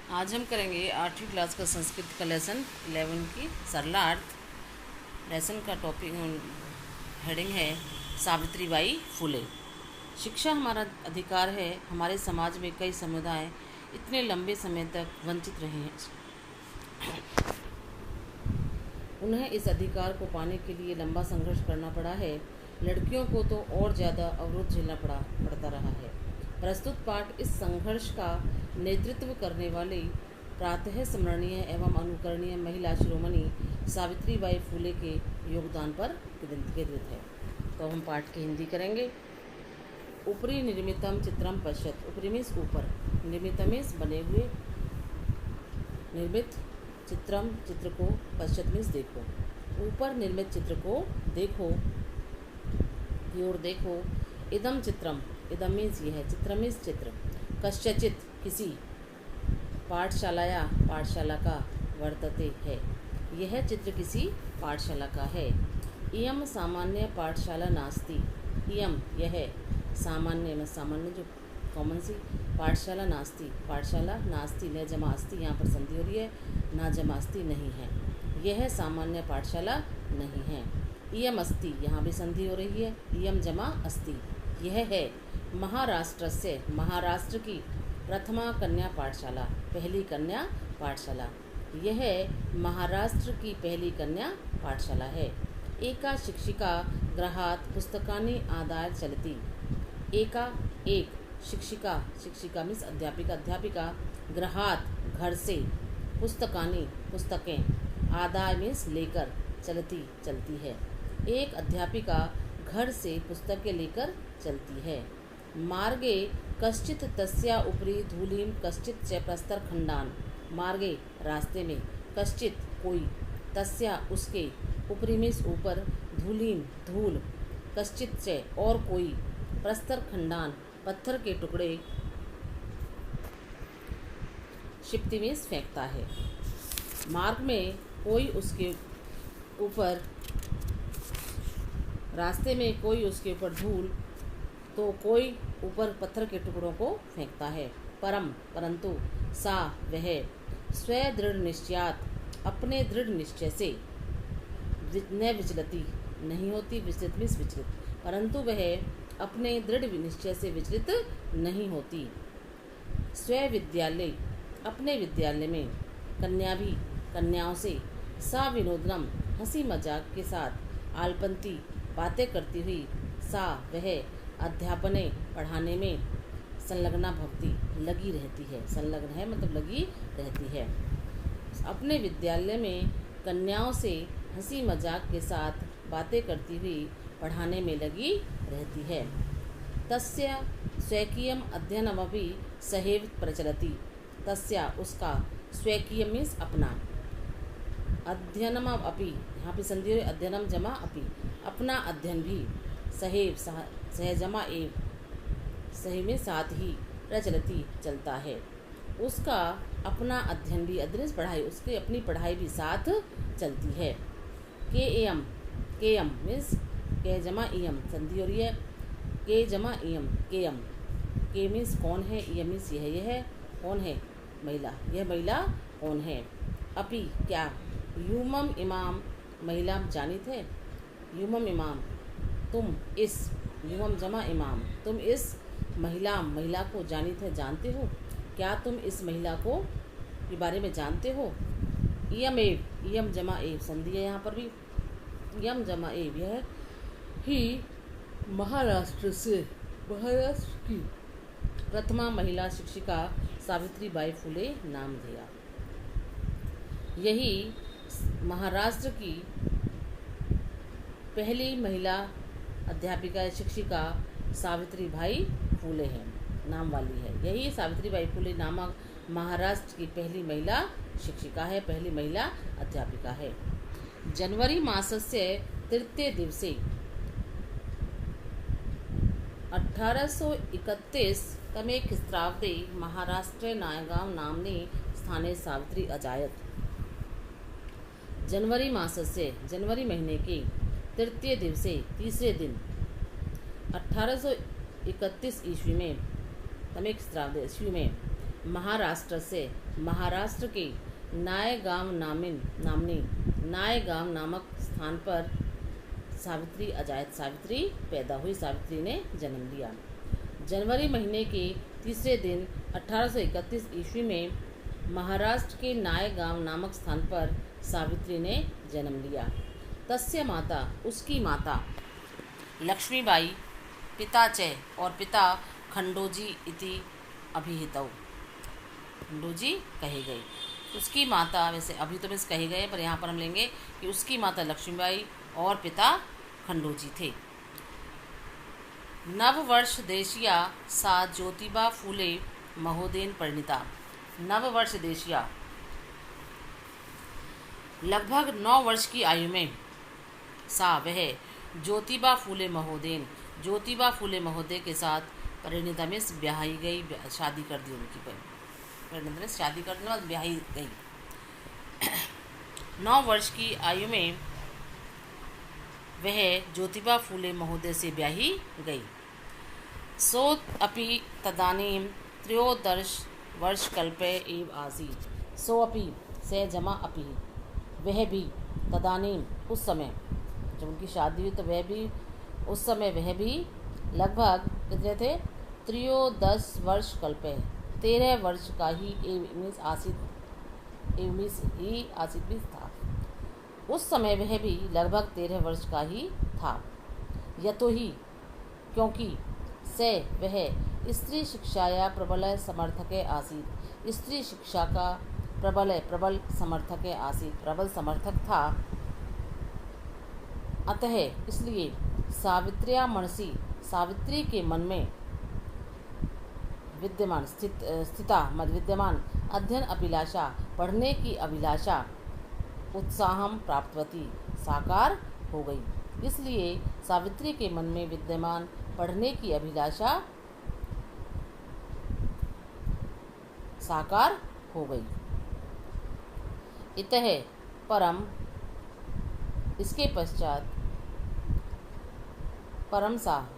आज हम करेंगे 8वीं क्लास का संस्कृत का लेसन 11 की सरलार्थ। लेसन का टॉपिक हेडिंग है सावित्रीबाई फुले। शिक्षा हमारा अधिकार है। हमारे समाज में कई समुदाय इतने लंबे समय तक वंचित रहे हैं। उन्हें इस अधिकार को पाने के लिए लंबा संघर्ष करना पड़ा है। लड़कियों को तो और ज़्यादा अवरोध झेलना पड़ता रहा है। प्रस्तुत पाठ इस संघर्ष का नेतृत्व करने वाली प्रातः स्मरणीय एवं अनुकरणीय महिला शिरोमणि सावित्रीबाई फुले के योगदान पर केंद्रित है। तो हम पाठ की हिंदी करेंगे। ऊपरी निर्मितम चित्रम पश्यत। ऊपरी मीन्स ऊपर, निर्मितम मीन्स बने हुए, निर्मित चित्रम चित्र को, पश्यत मीन्स देखो, ऊपर निर्मित चित्र को देखो, की ओर देखो। इदम चित्रम, इदम मीन्स यह है, चित्र मीन्स चित्र, कस्यचित किसी, पाठशालाया पाठशाला का, वर्तते है, यह चित्र किसी पाठशाला का है। इयम सामान्य पाठशाला नास्ति। इयम यह, सामान्य में सामान्य जो कॉमन सी, पाठशाला नास्ति, पाठशाला नास्ति, न जमा अस्ति, यहाँ पर संधि हो रही है, ना जमा अस्ति नहीं है, यह सामान्य पाठशाला नहीं है। इयम अस्ति, यहाँ भी संधि हो रही है, इयम जमा अस्ति, यह है महाराष्ट्र से, महाराष्ट्र की प्रथमा कन्या पाठशाला, पहली कन्या पाठशाला, यह महाराष्ट्र की पहली कन्या पाठशाला है। एका शिक्षिका गृहात् पुस्तकानि आदाय चलती। एका एक शिक्षिका, शिक्षिका मीन्स अध्यापिका, अध्यापिका, गृहात् घर से, पुस्तकानि पुस्तकें, आदाय मीन्स लेकर, चलती चलती है। एक अध्यापिका घर से पुस्तकें लेकर चलती है। मार्गे कश्चित तस्या उपरि धूलिं कश्चित च प्रस्तर खंडान। मार्गे रास्ते में, कश्चित कोई, तस्या उसके, उपरि मीन्स ऊपर, धूलिं धूल, कश्चित च और कोई, प्रस्तर खंडान पत्थर के टुकड़े, क्षिप्ति मीन्स फेंकता है। मार्ग में कोई उसके ऊपर, रास्ते में कोई उसके ऊपर धूल, तो कोई ऊपर पत्थर के टुकड़ों को फेंकता है। परम परंतु, सा वह, स्व दृढ़ निश्चयात अपने दृढ़ निश्चय से, न विचलती नहीं होती, विचलित मीन्स विचलित, परंतु वह अपने दृढ़ निश्चय से विचलित नहीं होती। स्व विद्यालय अपने विद्यालय में, कन्या भी कन्याओं से, सा विनोदनम हंसी मजाक के साथ, आलपंती बातें करती हुई, सा वह, अध्यापने पढ़ाने में, संलग्ना भवती लगी रहती है, संलग्न है मतलब लगी रहती है। अपने विद्यालय में कन्याओं से हंसी मजाक के साथ बातें करती हुई पढ़ाने में लगी रहती है। तस्या स्वकीयम अध्ययनमपि सहैव प्रचलति। तस्या उसका, स्वकीय मीन्स अपना, अध्ययनम अपि, यहाँ पे संधि है, अध्ययनम जमा अपि, अपना अध्ययन भी, सहैव सहजमा एव, सही में साथ ही, प्रचलति चलता है, उसका अपना अध्ययन भी, अध्ययन पढ़ाई, उसकी अपनी पढ़ाई भी साथ चलती है। के एयम, के एम मीन्स के जमा इयम, संधि हो रही है, के जमा इयम, के एम, के मीन्स कौन है, इयम मीन्स यह कौन है, महिला, यह महिला कौन है। अपि क्या, यूमम इमाम महिला जानित है, यूमम इमाम तुम इस, यूमम जमा इमाम, तुम इस महिला को जानित है जानते हो, क्या तुम इस महिला को के बारे में जानते हो। इयम एव, इयम जमा एव, संधि है यहाँ पर भी, यम जमा एव, यह ही महाराष्ट्र से, महाराष्ट्र की प्रथमा महिला शिक्षिका सावित्रीबाई फुले नाम दिया। यही महाराष्ट्र की पहली महिला अध्यापिका शिक्षिका सावित्रीबाई फुले है, नाम वाली है। यही सावित्रीबाई फुले नामक महाराष्ट्र की पहली महिला शिक्षिका है, पहली महिला अध्यापिका है। जनवरी मासस्य तृतीय दिवसे 1831 तमे ख्रीस्ताब्दे महाराष्ट्रे नायगांव नाम्ने स्थाने सावित्री अजायत। जनवरी मासस्य, जनवरी महीने के, तृतीय दिवसे तीसरे दिन, 1831 ईस्वी में, तमे ख्रीस्ताब्दे ईस्वी में, महाराष्ट्र से महाराष्ट्र के नायगांव नायगांव नामक स्थान पर सावित्री अजायत सावित्री पैदा हुई। सावित्री ने जन्म लिया। जनवरी महीने के तीसरे दिन 1831 ईस्वी में महाराष्ट्र के नायगांव नामक स्थान पर सावित्री ने जन्म लिया। तस्य माता उसकी माता लक्ष्मीबाई पिता च और पिता खंडोजी इति अभिहितौ, खंडोजी कहे गए। उसकी माता, वैसे अभी तो बस कहे गए पर यहाँ पर हम लेंगे कि उसकी माता लक्ष्मीबाई और पिता खंडोजी थे। नववर्ष देशिया सा ज्योतिबा फूले महोदयन परिणीता। नववर्ष देशिया लगभग 9 वर्ष की आयु में सा वह ज्योतिबा फूले महोदयन ज्योतिबा फूले महोदय के साथ परिणीता में ब्याही गई, शादी कर दी उनकी। परिणीता में शादी करने के बाद ब्याही गई। 9 वर्ष की आयु में वह ज्योतिबा फूले महोदय से ब्याही गई। सो अपि तदानीं त्रयोदश वर्षकल्पे एव आसीत्। सो अपि से जमा अपि वह भी, तदानीं उस समय, जब उनकी शादी हुई तो वह भी, उस समय वह भी लगभग कितने थे? 13 वर्ष कल्पे 13 वर्ष का ही आसित भी था। उस समय वह भी लगभग 13 वर्ष का ही था। यतो ही क्योंकि से वह स्त्री शिक्षाया प्रबल समर्थक आसीत। स्त्री शिक्षा का प्रबल समर्थक आसीत, प्रबल समर्थक था। अतः इसलिए सावित्र्या मनसि सावित्री के मन में विद्यमान अध्ययन अभिलाषा, पढ़ने की अभिलाषा उत्साहम प्राप्तवती, साकार हो गई। इसलिए सावित्री के मन में विद्यमान पढ़ने की अभिलाषा साकार हो गई। इतः परम, इसके पश्चात परम सा,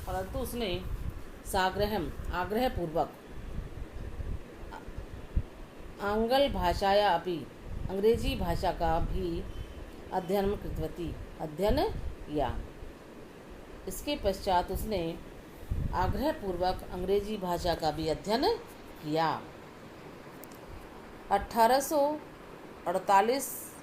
परंतु उसने आग्रह पूर्वक आंग्ल भाषाया अपि, अंग्रेजी भाषा का भी अध्ययन किया। इसके पश्चात उसने आग्रह पूर्वक अंग्रेजी भाषा का भी अध्ययन किया। 1848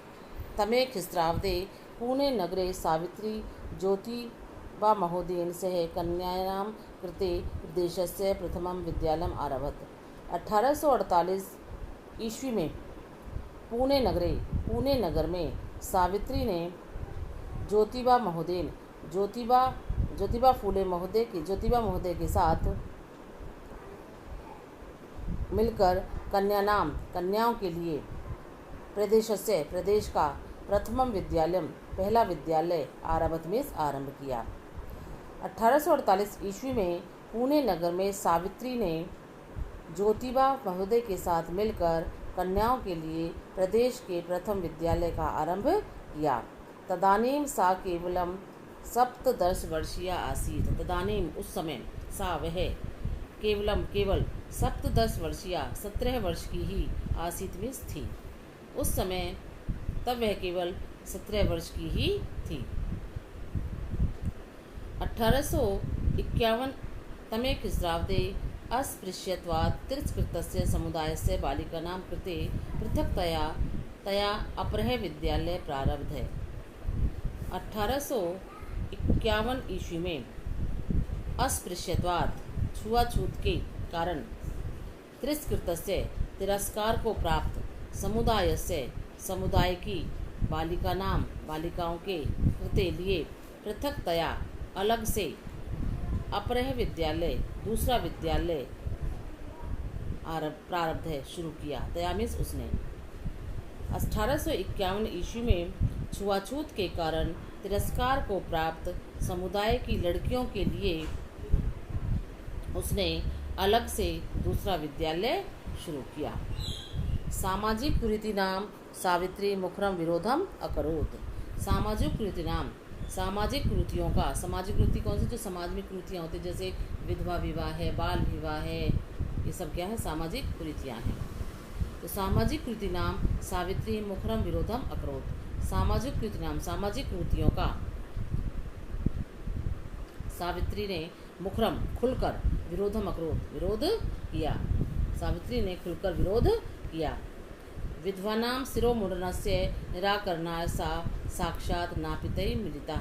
तमे ख्रीस्ताब्दे पुणे नगरे सावित्री ज्योतिबा महोदयेन सह कन्यायां कृते देशस्य प्रथमं विद्यालयम् आरभत। 1848 ईस्वी में पुणे नगर में सावित्री ने ज्योतिबा महोदय के साथ मिलकर कन्याओं के लिए प्रदेश का प्रथम विद्यालय, पहला विद्यालय आरंभ किया। 1848 ईस्वी में पुणे नगर में सावित्री ने ज्योतिबा महोदय के साथ मिलकर कन्याओं के लिए प्रदेश के प्रथम विद्यालय का आरंभ किया। तदानीम सा केवलम 17 वर्षीय आसीत। तदानीम उस समय सा वह केवल 17 वर्षीय 17 वर्ष की ही आसीत में थी। उस समय तब वह केवल 17 वर्ष की ही थी। 1851 तमे ख्रीस्ताब्दे अस्पृश्यत्वात् तिरस्कृतस्य समुदायस्य बालिकानां कृते पृथक्तया अपरः विद्यालय प्रारब्ध है। 1851 ईस्वी में अस्पृश्यत्वात् छुआछूत के कारण तिरस्कृतस्य तिरस्कार को प्राप्त समुदाय की बालिकाओं के कृते लिए पृथक्तया अलग से अपरः विद्यालय दूसरा विद्यालय प्रारब्ध है, शुरू किया। तया मीन्स उसने 1851 ईस्वी में छुआछूत के कारण तिरस्कार को प्राप्त समुदाय की लड़कियों के लिए उसने अलग से दूसरा विद्यालय शुरू किया। सामाजिक कुरीतिनां सावित्री मुखरम विरोधम अकरोत्। सामाजिक कुरीतिनां सामाजिक कृतियों का, सामाजिक कृति कौन सी, जो समाज में कृतियाँ होती हैं, जैसे विधवा विवाह है, बाल विवाह है, ये सब क्या है, सामाजिक कृतियाँ हैं। तो सामाजिक कृति नाम सावित्री मुखरम विरोधम अकरोत। सामाजिक कृति नाम, सामाजिक कृतियों का सावित्री ने मुखरम खुलकर विरोधम अकरोत विरोध किया। सावित्री ने खुलकर विरोध किया। विद्वानां शिरोमुंडनस्य निराकरणाय सा साक्षात नापितै मिलिता।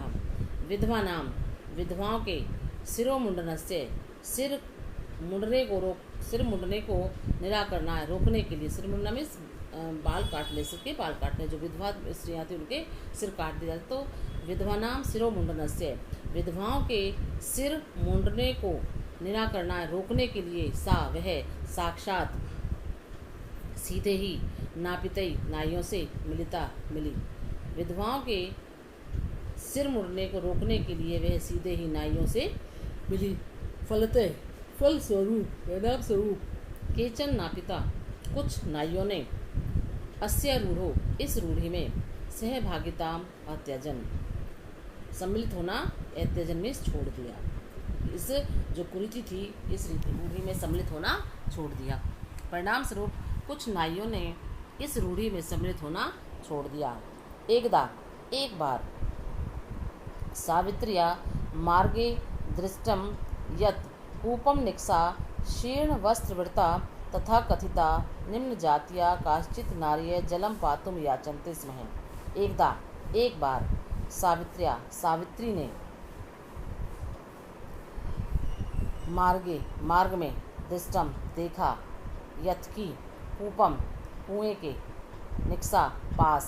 विद्वानां, विधवाओं के शिरोमुंडनस्य, सिर मुंडने को निराकरणाय रोकने के लिए, सिर मुंडना मीन्स बाल काटने, सिर के बाल काटने, जो विधवा स्त्रियाँ थी उनके सिर काट दिया। तो विधवानां शिरोमुंडनस्य, विधवाओं के सिर मुंडने को निराकरणाय रोकने के लिए, सा वह, साक्षात सीधे ही, नापितई नाइयों से, मिलिता मिली। विधवाओं के सिर मुड़ने को रोकने के लिए वह सीधे ही नाइयों से मिली। फलतः, फल स्वरूप, परिणाम स्वरूप, केचन नापिता, कुछ नाइयों ने, अस्य रूढ़ो, इस रूढ़ी में, सहभागिताम अत्यजन, सम्मिलित होना, अत्यजन में छोड़ दिया। इस जो कुरीति थी, इस रूढ़ी में सम्मिलित होना छोड़ दिया। परिणाम स्वरूप कुछ नाइयों ने इस रूढ़ी में सम्मिलित होना छोड़ दिया। एक बार सावित्र्या मार्गे दृष्टम यत् कूपम निक्सा शीर्ण वस्त्रवृता तथा कथिता निम्न जातिया काश्चित नार्य जलम पातुम याचन्ते स्म। एक बार सावित्री ने मार्ग में दृष्टम देखा, यत् की कूपम कुएं के, निक्सा पास,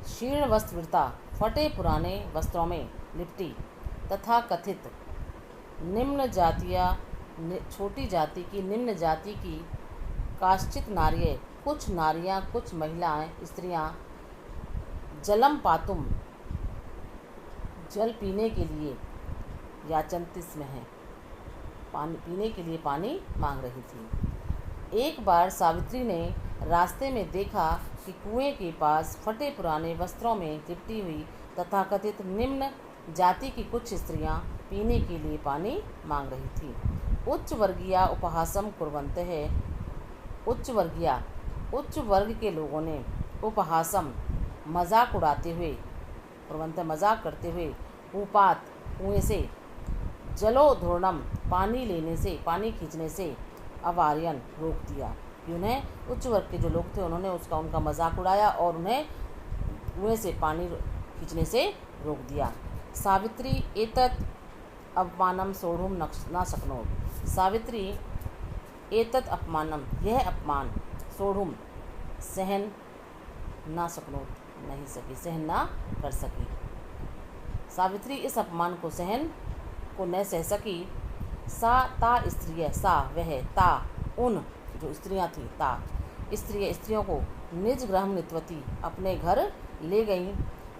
शीर्ण वस्त्रवृता फटे पुराने वस्त्रों में लिपटी, तथा कथित निम्न जातिया छोटी जाति की, निम्न जाति की, काश्चित नार्य कुछ नारियां, कुछ महिलाएं, स्त्रियां, जलम पातुम जल पीने के लिए, याचन्तिस्म है पानी पीने के लिए पानी मांग रही थी। एक बार सावित्री ने रास्ते में देखा कि कुएं के पास फटे पुराने वस्त्रों में लिपटी हुई तथा कथित निम्न जाति की कुछ स्त्रियां पीने के लिए पानी मांग रही थी। उच्च वर्गीय उपहासम कुर्वन्ते है, उच्च वर्ग के लोगों ने उपहासम मजाक उड़ाते हुए, कुर्वन्ते मजाक करते हुए, कूपात कुएं से, जलोधोरणम पानी लेने से, पानी खींचने से, अवार्यन रोक दिया। उन्हें उच्च वर्ग के जो लोग थे उन्होंने उनका मजाक उड़ाया और उन्हें कुएं से पानी खींचने से रोक दिया। सावित्री एतत् अपमानम सोढ़ुम न शक्नोत्। सावित्री एतत् अपमानम, यह अपमान, सोढ़ुम सहन, न शक्नोत् नहीं सकी, सहन ना कर सकी। सावित्री इस अपमान को न सह सकी। सा ता स्त्रिय, सा वह, ता उन जो स्त्रियां थी, ता स्त्रियों को निज गृहम नीतवती अपने घर ले गईं।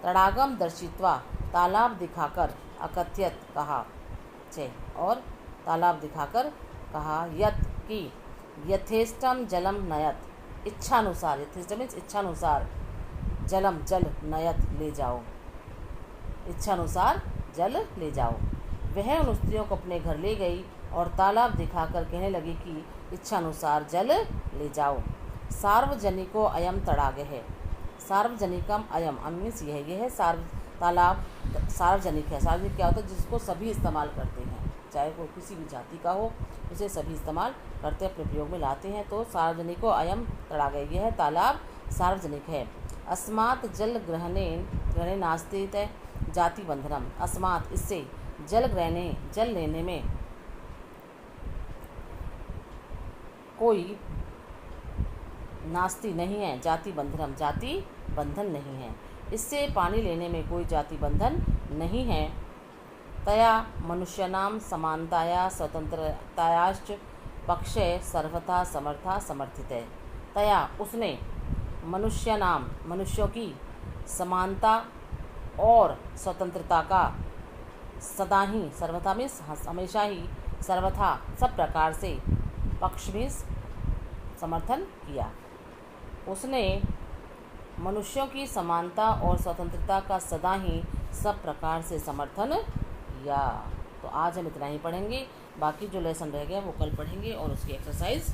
तड़ागम दर्शित्वा तालाब दिखाकर, अकथयत कहा, और तालाब दिखाकर कहा, यत् की यथेष्टम जलम नयत, इच्छानुसार, यथेष्टम इच्छानुसार, जलम जल, नयत ले जाओ, इच्छानुसार जल ले जाओ। वह उन स्त्रियों को अपने घर ले गई और तालाब दिखाकर कहने लगी कि इच्छानुसार जल ले जाओ। सार्वजनिको अयम तड़ाग है, सार्वजनिकम अयम, मीन्स यह तालाब सार्वजनिक है। सार्वजनिक क्या होता है, जिसको सभी इस्तेमाल करते हैं, चाहे कोई किसी भी जाति का हो, उसे सभी इस्तेमाल करते अपने प्रयोग में लाते हैं। तो सार्वजनिको अयम तड़ाग, यह तालाब सार्वजनिक है। अस्मात् जल ग्रहणे नास्ति जाति बंधनम, अस्मात् इससे, जल लेने में कोई नास्ति नहीं है, जाति बंधनम, जाति बंधन नहीं है, इससे पानी लेने में कोई जाति बंधन नहीं है। तया मनुष्यानां समानताया स्वतंत्रतायाश्च पक्षे सर्वथा समर्था समर्थित। तया उसने, मनुष्यों की समानता और स्वतंत्रता का सदा ही, सर्वथा में हमेशा ही, सर्वथा सब प्रकार से, पक्ष में समर्थन किया। उसने मनुष्यों की समानता और स्वतंत्रता का सदा ही सब प्रकार से समर्थन किया। तो आज हम इतना ही पढ़ेंगे, बाकी जो लेसन रह गया वो कल पढ़ेंगे और उसकी एक्सरसाइज